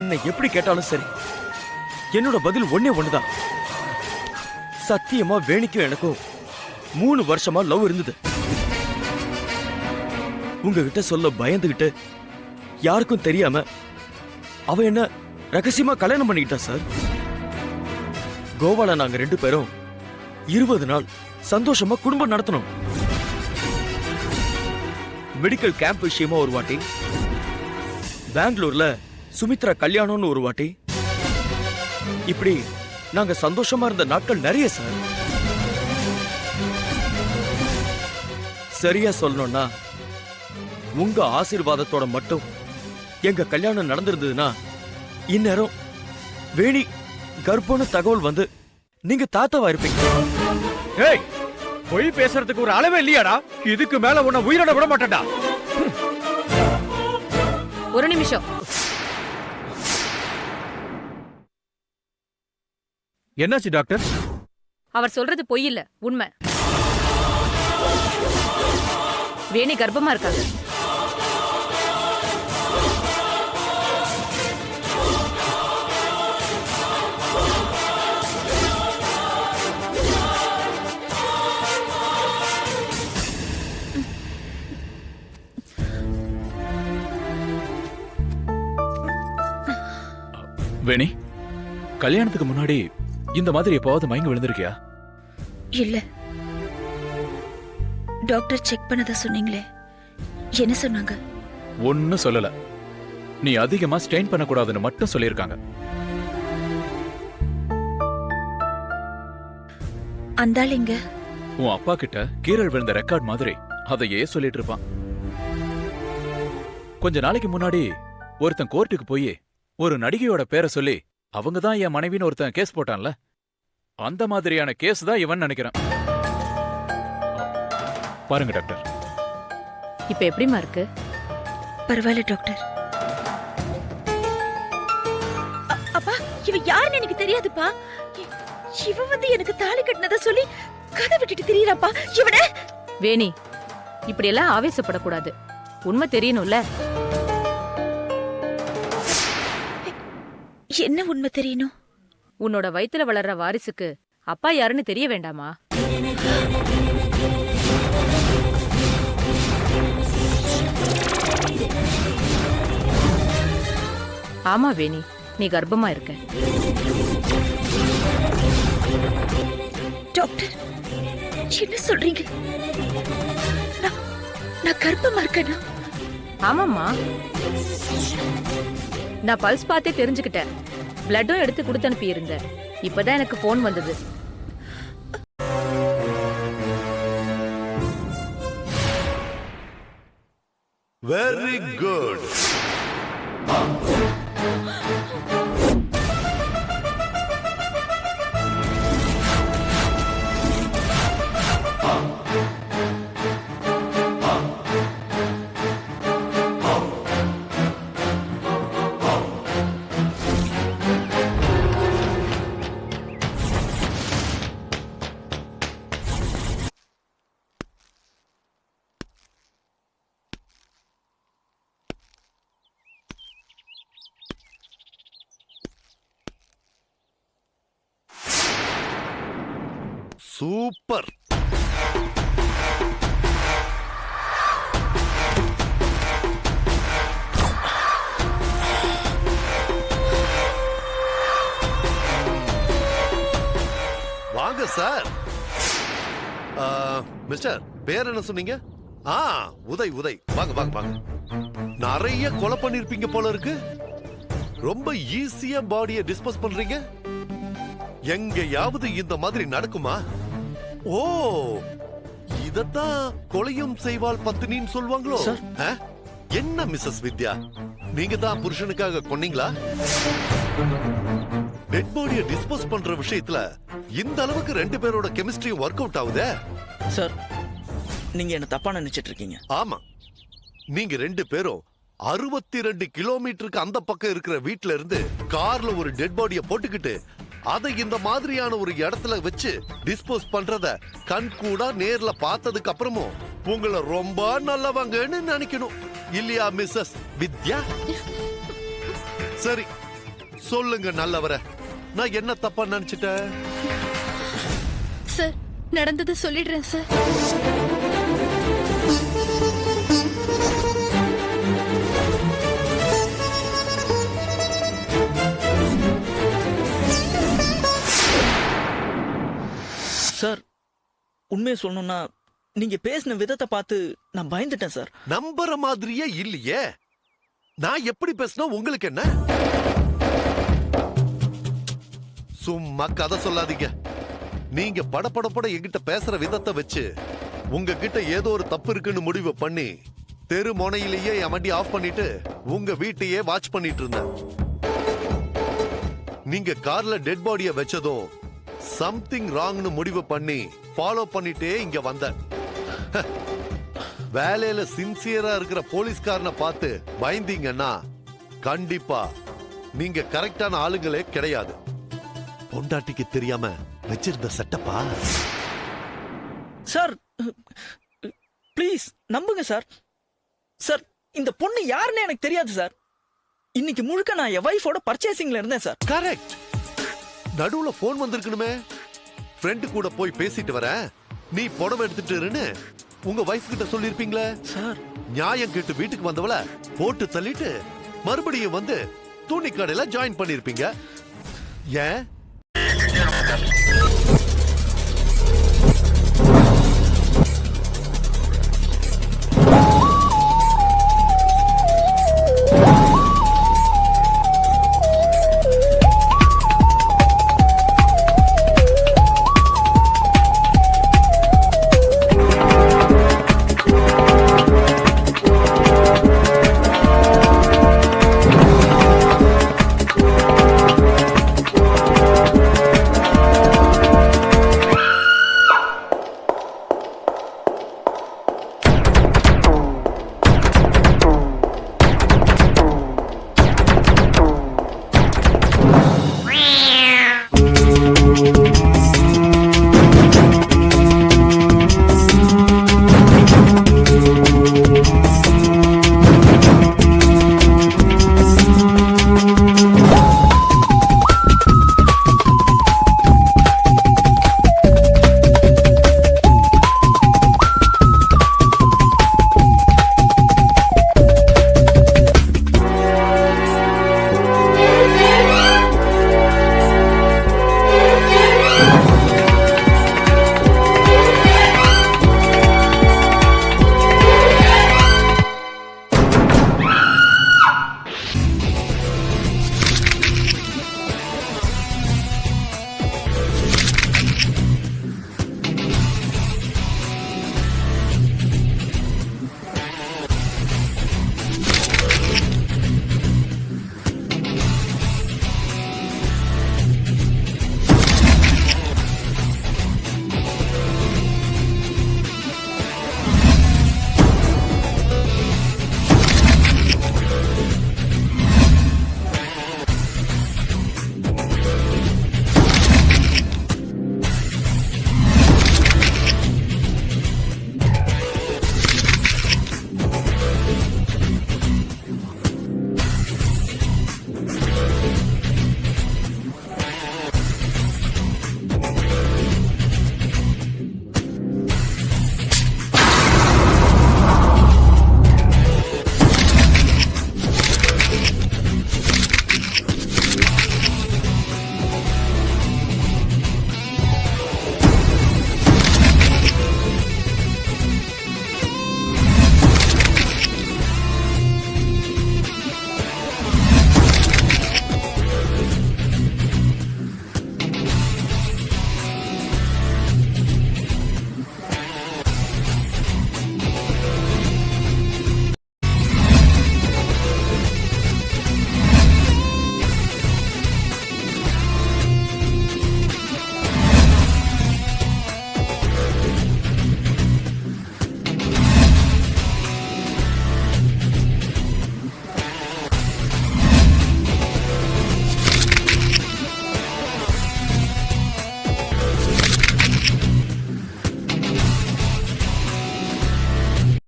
என்னை எப்படி கேட்டாலும் சரி, என்னோட பதில் ஒண்ணே ஒண்ணுதான். சத்தியமா வேணிக்கும் எனக்கும் 3 வருஷமா லவ் இருந்தது. உங்ககிட்ட சொல்ல பயந்துகிட்டு யாருக்கும் தெரியாம அவ என்ன ரகசியமா கல்யாணம் பண்ணிக்கிட்டா சார். கோவால நாங்க 2 பேரும் 20 நாள் சந்தோஷமா குடும்பம் நடத்தணும். மெடிக்கல் கேம்ப் விஷயமா ஒரு வாட்டி, பெங்களூர்ல சுமித்ரா கல்யாணம்னு ஒரு வாட்டி, இப்படி நாங்க சந்தோஷமா இருந்த நாட்கள் நிறைய சார். சரியா சொல்லணும்னா உங்க ஆசீர்வாதத்தோட மட்டும் எங்க கல்யாணம் நடந்திருந்ததுன்னா இந்நேரம் வேணி கர்ப்பம்னு தகவல் வந்து நீங்க தாத்தாவா இருப்பீங்க. ஏய், பொய் பேசுறதுக்கு ஒரு அளவே இல்லையாடா? இதுக்கு மேல உன்னை உயிரோட விட மாட்டேன்டா. ஒரு நிமிஷம். என்னாச்சு டாக்டர்? அவர் சொல்றது பொய் இல்ல, உண்மை. வேணி கர்ப்பமா இருக்காங்க. வேணி, கல்யாணத்துக்கு முன்னாடி இந்த மாதிரி எப்பவாவது மயங்கி விழுந்திருக்கியா? இல்ல. டாக்டர் செக் பண்ணத சொன்னீங்களே, என்ன சொன்னாங்க? ஒன்னும் சொல்லல. நீ அதிகமா ஸ்ட்ரெயின் பண்ணக்கூடாதுன்னு மட்டும் சொல்லியிருக்காங்க. அந்தாளிங்க உன் அப்பா கிட்ட கீரல் விழுந்த ரெக்கார்ட் மாதிரி அதையே சொல்லிட்டு இருப்பான். கொஞ்ச நாளைக்கு முன்னாடி ஒருத்தன் கோர்ட்டுக்கு போய் ஒரு நடிகையோட பேரை சொல்லி அவங்க தான் என் மனைவின்னு ஒருத்தன் கேஸ் போட்டான்ல, அந்த மாதிரியான கேஸ் தான் இவன் நினைக்கிறேன். பாருங்க டாக்டர். இப்ப எப்படிமா இருக்கு? பரவாயில்ல டாக்டர். அப்பா, இவ யாருன்னு எனக்கு தெரியாதுப்பா. இவ வந்து எனக்கு தாலி கட்டினத சொல்லி கதை விட்டுட்டு திரியறாப்பா. இவன வேணி, இப்படி எல்லாம் ஆவேசப்படக்கூடாது. உண்மை தெரியணும்ல. என்ன உண்மை தெரியணும்? உன்னோட வயித்துல வளர்ற வாரிசுக்கு அப்பா யாருன்னு தெரிய வேண்டாமா? ஆமா வேணி, நீ கர்ப்பமா இருக்க. டாக்டர், என்ன சொல்றீங்க? நான் கர்ப்பமா இருக்கேனா? ஆமாம்மா, நான் பல்ஸ் பார்த்தே தெரிஞ்சுக்கிட்டேன். பிளட்டும் எடுத்து கொடுத்து அனுப்பி இருந்தேன். இப்பதான் எனக்கு போன் வந்தது. Very good. சூப்பர். வாங்க சார். மிஸ்டர், பேர் என்ன சொன்னீங்க? உதய். உதய், வாங்க வாங்க வாங்க. நிறைய கொலை பண்ணிருப்பீங்க போல இருக்கு. ரொம்ப ஈஸியா பாடியை டிஸ்போஸ் பண்றீங்க. எங்கயாவது இந்த மாதிரி நடக்குமா? ஓ, இதத்தான் கொலையும் செய்வாள் பத்தினின்னு சொல்வாங்களோ? என்ன மிஸ்ஸஸ் வித்யா, நீங்க தான் புருஷனுக்காக கொன்னீங்களா? டெட் பாடியை டிஸ்போஸ் பண்ற விஷயத்துல இந்த அளவுக்கு 2 பேரோட கெமிஸ்ட்ரி ஒர்க் அவுட் ஆகுதே. சார், நீங்க என்ன தப்பா நினைச்சிட்டு இருக்கீங்க. ஆமா, நீங்க 2 பேரும் 62 கிலோமீட்டருக்கு அந்த பக்கம் இருக்கிற வீட்ல இருந்து கார்ல ஒரு டெட் பாடியை போட்டுக்கிட்டு அதை இந்த மாதிரியான ஒரு இடத்துல வச்சு டிஸ்போஸ் பண்றத கண் கூட நேர்ல பார்த்ததுக்கு அப்புறமும் உங்களை ரொம்ப நல்லவங்கன்னு நினைக்கணும் இல்லையா மிஸ்ஸஸ் வித்யா? சரி, சொல்லுங்க நல்லவர, நான் என்ன தப்பா நினைச்சிட்டேன்? சார், நடந்தது சொல்லிடுறேன் சார். சார், உண்மையை சொல்லணும்னா நீங்க பேசின விதத்தை பார்த்து நான் பயந்துட்டேன் சார். நம்புற மாதிரியே இல்லையே. நான் எப்படி பேசினா உங்களுக்கு என்ன? சும்மா கதை சொல்லாதீங்க. நீங்க படபடப்பட என்கிட்ட பேசுற விதத்தை வச்சு உங்ககிட்ட ஏதோ ஒரு தப்பு இருக்குன்னு முடிவு பண்ணி தெரு முனையிலேயே என் வண்டி ஆஃப் பண்ணிட்டு உங்க வீட்டையே வாட்ச் பண்ணிட்டு இருந்தேன். நீங்க கார்ல டெட் பாடிய வச்சதும் சம்திங் ராங்னு முடிவு பண்ணி ஃபாலோ பண்ணிட்டே இங்க வந்தேன். வேலையில சின்சியரா இருக்கிற போலீஸ்காரனை பார்த்து பயந்தீங்கன்னா கண்டிப்பா நீங்க கரெக்டான ஆளுங்களே கிடையாது. பொண்டாட்டிக்கு தெரியாம வச்சிருந்த செட்டப்பா. சார் ப்ளீஸ் நம்புங்க சார். சார், இந்த பொண்ணு யாருன்னு எனக்கு தெரியாது சார். இன்னைக்கு முழுக்க நான் என் வைஃபோட பர்ச்சேசிங்ல இருந்தேன் சார். கரெக்ட். நடுவுல போன் வந்திருக்கணுமே. ஃப்ரெண்டு கூட போய் பேசிட்டு வர, நீ புடவை எடுத்துட்டு இருன்னு உங்க வைஃப் கிட்ட சொல்லிருப்பீங்களே சார். நியாயம் கேட்டு வீட்டுக்கு வந்தவள போட்டு தள்ளிட்டு மறுபடியும் வந்து துணி கடையில ஜாயின் பண்ணிருப்பீங்க. ஏன்?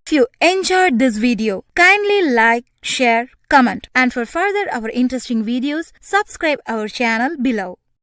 If you enjoyed this video, kindly like, share, comment. And for further our interesting videos, subscribe our channel below.